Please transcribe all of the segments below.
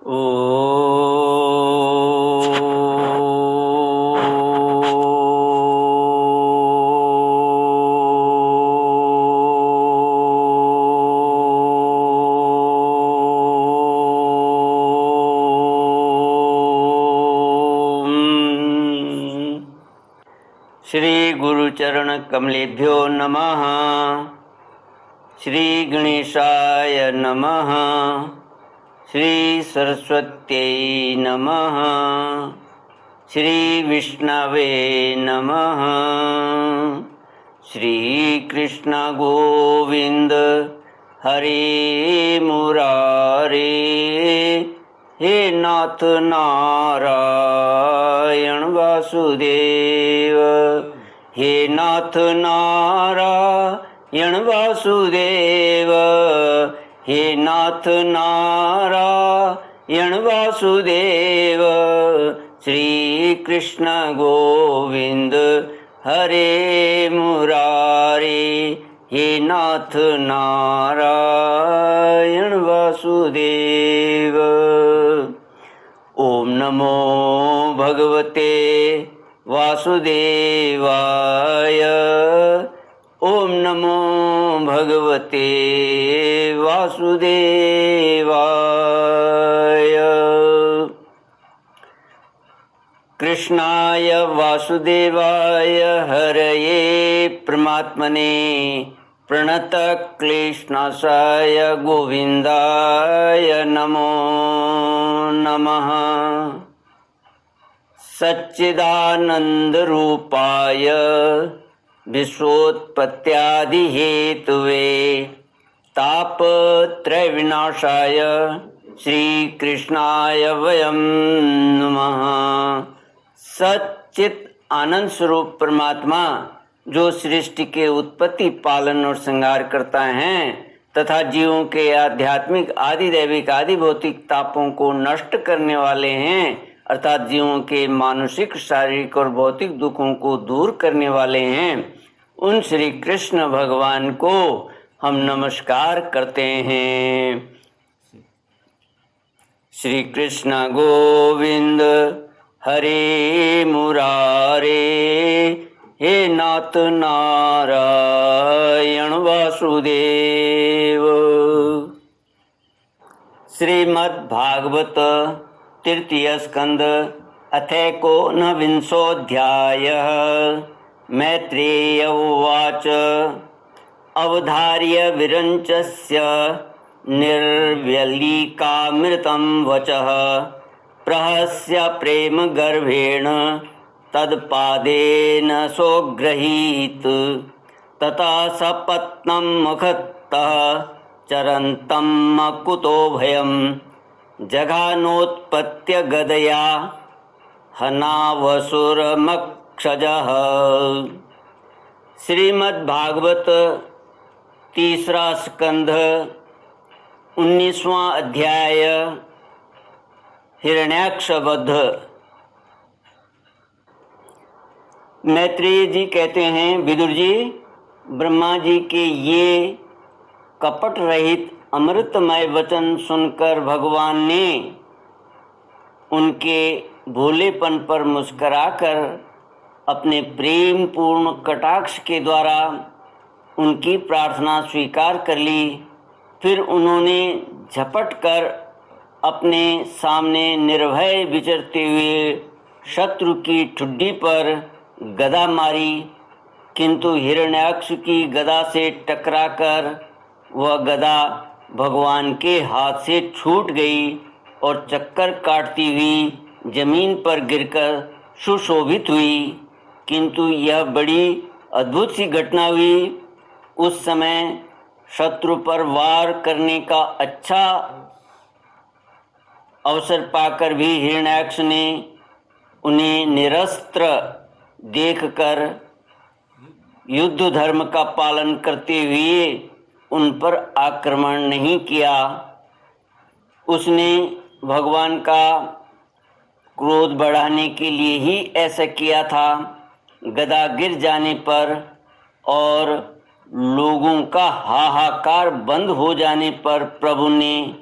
श्री गुरुचरण कमलेभ्यो नमः। श्री गणेशाय नमः। श्री सरस्वत्यै नमः। श्री विष्णवे नमः। श्री कृष्ण गोविंद हरे मुरारे। हे नाथ नारायण वासुदेव। हे नाथ नारायण वासुदेव। हे नाथ नारायण वासुदेव। श्री कृष्ण गोविंद हरे मुरारे। हे नाथ नारायण वासुदेव। ओम नमो भगवते वासुदेवाय। ओम नमो भगवते वासुदेवाय। कृष्णाय वासुदेवाय हरये परमात्मने प्रणतक्लेशनाशाय गोविन्दाय नमो नमः। सच्चिदानन्दरूपाय विश्वोत्पत्त्यादिहेतवे तापत्रयविनाशाय श्रीकृष्णाय वयं नमः। सच्चित आनंद स्वरूप परमात्मा जो सृष्टि के उत्पत्ति, पालन और श्रृंगार करता है तथा जीवों के आध्यात्मिक, आदि दैविक, आदि भौतिक तापों को नष्ट करने वाले हैं, अर्थात जीवों के मानसिक, शारीरिक और भौतिक दुखों को दूर करने वाले हैं, उन श्री कृष्ण भगवान को हम नमस्कार करते हैं। श्री कृष्ण गोविंद हरे मुरारे। हे नाथ नारायण वासुदेव। श्रीमद्भागवत तृतीय स्कंद अथैकोनविंशोऽध्यायः। मैत्रेय उवाच अवधार्य विरञ्चस्य निर्व्यलीकामृतं वचः प्रहस्य प्रेम गर्भेण तत्पादेन सोगृहीत तथा सपत्नं मुखतः चरन्तं कुतो भयं जघानोत्पत्य गदया हनावसुरमक्षजः। श्रीमद्भागवत तीसरा स्कंध 19वां अध्याय हिरण्याक्ष वध। मैत्रेय जी कहते हैं, विदुर जी, ब्रह्मा जी के ये कपट रहित अमृतमय वचन सुनकर भगवान ने उनके भोलेपन पर मुस्कराकर अपने प्रेम पूर्ण कटाक्ष के द्वारा उनकी प्रार्थना स्वीकार कर ली। फिर उन्होंने झपट कर अपने सामने निर्भय विचरते हुए शत्रु की ठुड्डी पर गदा मारी, किंतु हिरण्याक्ष की गदा से टकराकर वह गदा भगवान के हाथ से छूट गई और चक्कर काटती हुई जमीन पर गिरकर सुशोभित हुई। किंतु यह बड़ी अद्भुत सी घटना हुई। उस समय शत्रु पर वार करने का अच्छा अवसर पाकर भी हिरण्याक्ष ने उन्हें निरस्त्र देखकर युद्ध धर्म का पालन करते हुए उन पर आक्रमण नहीं किया। उसने भगवान का क्रोध बढ़ाने के लिए ही ऐसा किया था। गदा गिर जाने पर और लोगों का हाहाकार बंद हो जाने पर प्रभु ने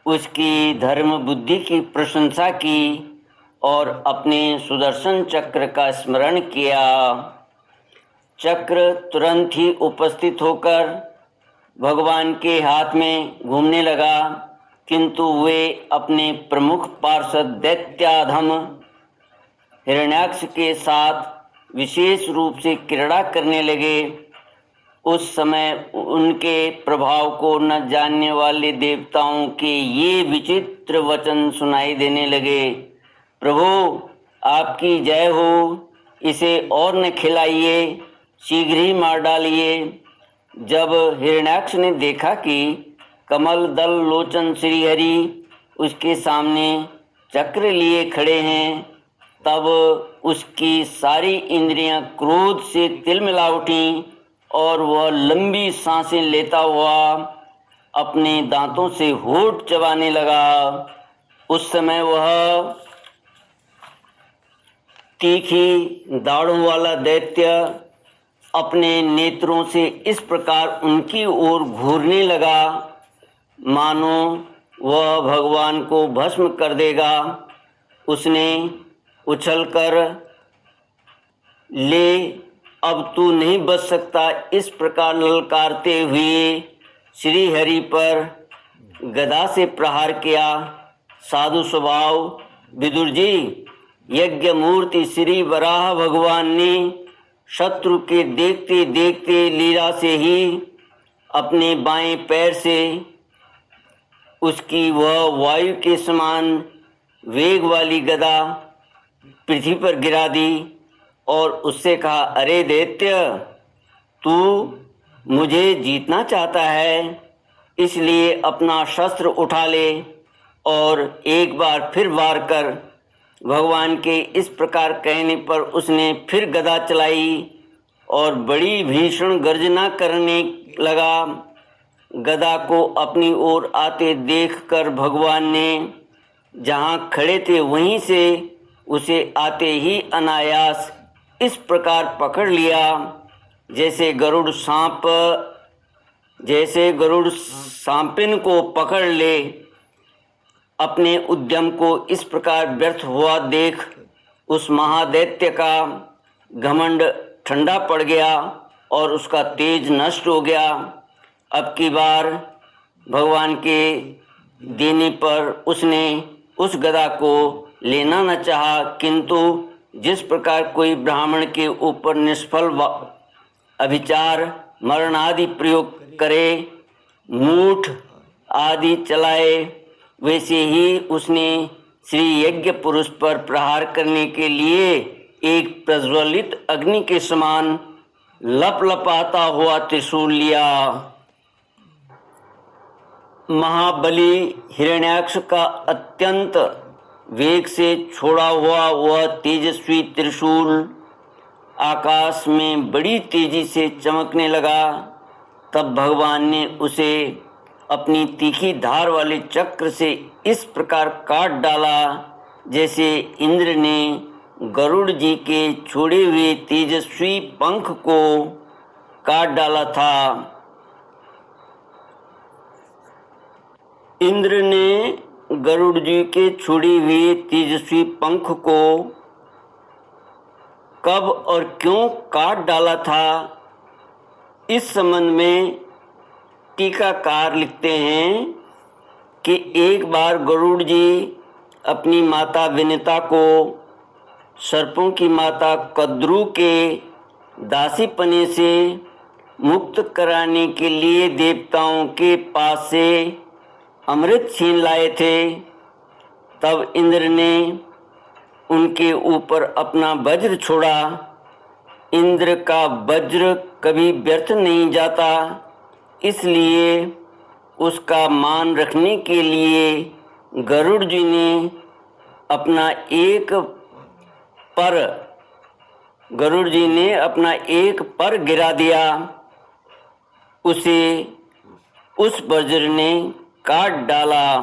उसकी धर्म बुद्धि की प्रशंसा की और अपने सुदर्शन चक्र का स्मरण किया। चक्र तुरंत ही उपस्थित होकर भगवान के हाथ में घूमने लगा, किंतु वे अपने प्रमुख पार्षद दैत्याधम हिरण्याक्ष के साथ विशेष रूप से क्रीड़ा करने लगे। उस समय उनके प्रभाव को न जानने वाले देवताओं के ये विचित्र वचन सुनाई देने लगे। प्रभु आपकी जय हो, इसे और न खिलाइए, शीघ्र ही मार डालिए। जब हिरण्याक्ष ने देखा कि कमल दल लोचन श्रीहरि उसके सामने चक्र लिए खड़े हैं, तब उसकी सारी इंद्रियां क्रोध से तिलमिला उठीं और वह लंबी सांसें लेता हुआ अपने दांतों से होठ चबाने लगा। उस समय वह तीखी दाढ़ों वाला दैत्य अपने नेत्रों से इस प्रकार उनकी ओर घूरने लगा मानो वह भगवान को भस्म कर देगा। उसने उछलकर, ले अब तू नहीं बच सकता, इस प्रकार ललकारते हुए श्री हरि पर गदा से प्रहार किया। साधु स्वभाव विदुर जी, यज्ञ मूर्ति श्री वराह भगवान ने शत्रु के देखते देखते लीला से ही अपने बाएं पैर से उसकी वह वायु के समान वेग वाली गदा पृथ्वी पर गिरा दी और उससे कहा, अरे दैत्य, तू मुझे जीतना चाहता है, इसलिए अपना शस्त्र उठा ले और एक बार फिर वार कर। भगवान के इस प्रकार कहने पर उसने फिर गदा चलाई और बड़ी भीषण गर्जना करने लगा। गदा को अपनी ओर आते देखकर भगवान ने जहाँ खड़े थे वहीं से उसे आते ही अनायास इस प्रकार पकड़ लिया जैसे गरुड़ सांपिन को पकड़ ले। अपने उद्यम को इस प्रकार व्यर्थ हुआ देख उस महादैत्य का घमंड ठंडा पड़ गया और उसका तेज नष्ट हो गया। अब की बार भगवान के देने पर उसने उस गदा को लेना न चाहा, किंतु जिस प्रकार कोई ब्राह्मण के ऊपर निष्फल अभिचार मरण आदि प्रयोग करे, मूठ आदि चलाए, वैसे ही उसने श्री यज्ञ पुरुष पर प्रहार करने के लिए एक प्रज्वलित अग्नि के समान लपलपाता हुआ त्रिशूल लिया। महाबली हिरण्याक्ष का अत्यंत वेग से छोड़ा हुआ वह तेजस्वी त्रिशूल आकाश में बड़ी तेजी से चमकने लगा। तब भगवान ने उसे अपनी तीखी धार वाले चक्र से इस प्रकार काट डाला जैसे इंद्र ने गरुड़ जी के छोड़े हुए तेजस्वी पंख को काट डाला था। इंद्र ने गरुड़ जी के छोड़े हुए तेजस्वी पंख को कब और क्यों काट डाला था, इस संबंध में टीकाकार लिखते हैं कि एक बार गरुड़ जी अपनी माता विनिता को सर्पों की माता कद्रू के दासीपने से मुक्त कराने के लिए देवताओं के पास से अमृत छीन लाए थे। तब इंद्र ने उनके ऊपर अपना वज्र छोड़ा। इंद्र का वज्र कभी व्यर्थ नहीं जाता, इसलिए उसका मान रखने के लिए गरुड़ जी ने अपना एक पर गिरा दिया। उसे उस वज्र ने काट डाला।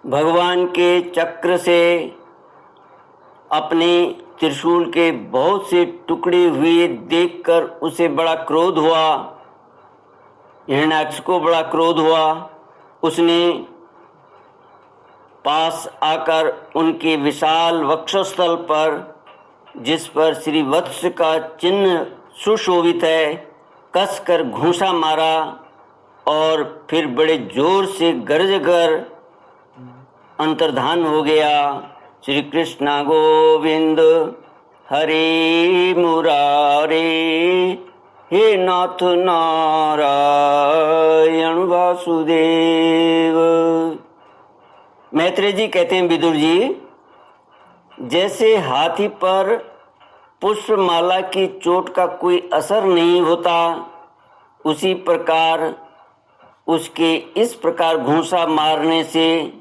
भगवान के चक्र से अपने त्रिशूल के बहुत से टुकड़े हुए देखकर उसे बड़ा क्रोध हुआ। हिरण्याक्ष को बड़ा क्रोध हुआ। उसने पास आकर उनके विशाल वक्षस्थल पर, जिस पर श्री वत्स का चिन्ह सुशोभित है, कसकर घूंसा मारा और फिर बड़े जोर से गरज कर अंतर्धान हो गया। श्री कृष्ण गोविंद हरे मुरारे, हे नाथ नारायण वासुदेव। मैत्रेय जी कहते हैं, विदुर जी, जैसे हाथी पर पुष्पमाला की चोट का कोई असर नहीं होता, उसी प्रकार उसके इस प्रकार घूंसा मारने से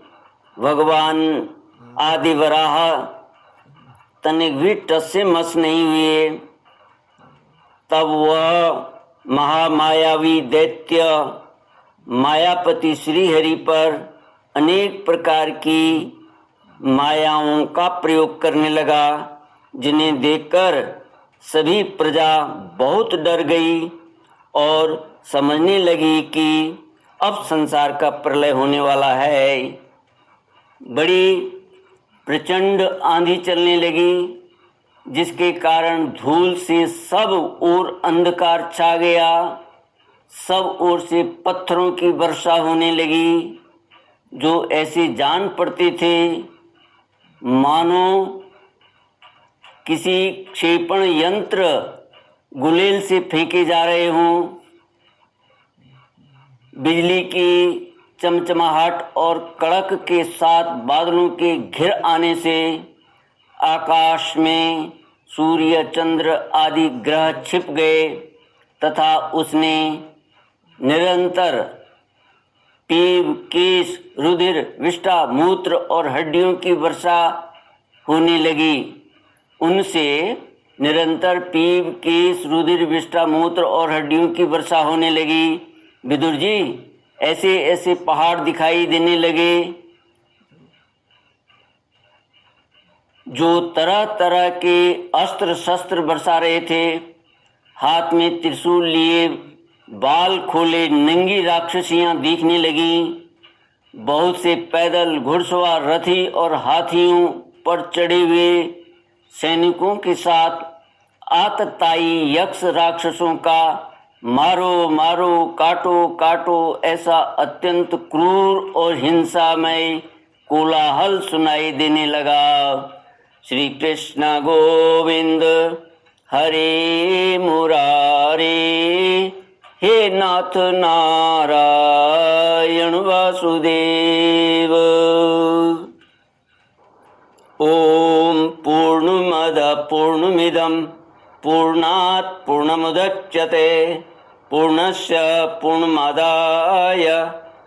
भगवान आदि वराह तनिक भी टस से मस नहीं हुए। तब वह महामायावी दैत्य मायापति श्रीहरि पर अनेक प्रकार की मायाओं का प्रयोग करने लगा, जिन्हें देखकर सभी प्रजा बहुत डर गई और समझने लगी कि अब संसार का प्रलय होने वाला है। बड़ी प्रचंड आंधी चलने लगी, जिसके कारण धूल से सब ओर अंधकार छा गया। सब ओर से पत्थरों की वर्षा होने लगी, जो ऐसे जान पड़ते थे मानो किसी क्षेपण यंत्र गुलेल से फेंके जा रहे हों। बिजली की चमचमाहट और कड़क के साथ बादलों के घिर आने से आकाश में सूर्य, चंद्र आदि ग्रह छिप गए तथा उसने निरंतर पीप, केश, रुधिर, विष्ठा, मूत्र और हड्डियों की वर्षा होने लगी। उनसे निरंतर पीप, केश, रुधिर, विष्ठा, मूत्र और हड्डियों की वर्षा होने लगी। विदुर जी, ऐसे ऐसे पहाड़ दिखाई देने लगे जो तरह तरह के अस्त्र शस्त्र बरसा रहे थे। हाथ में त्रिशूल लिए बाल खोले नंगी राक्षसियां दिखने लगी। बहुत से पैदल, घुड़सवार, रथी और हाथियों पर चढ़े हुए सैनिकों के साथ आतताई यक्ष राक्षसों का मारो मारो, काटो काटो ऐसा अत्यंत क्रूर और हिंसामय कोलाहल सुनाई देने लगा। श्री कृष्ण गोविंद हरे मुरारे, हे नाथ नारायण वासुदेव। ओम पूर्णमद पूर्णमिदं पूर्णात् पूर्णमुदच्यते पूर्णस्य पूर्णमादाय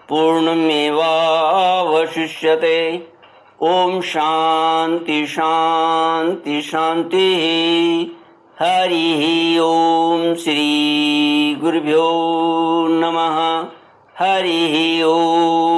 पूर्णमेवावशिष्यते। ओम शांति शांति शांति। हरि ओम। श्री गुरुभ्यो नमः। हरि ओम।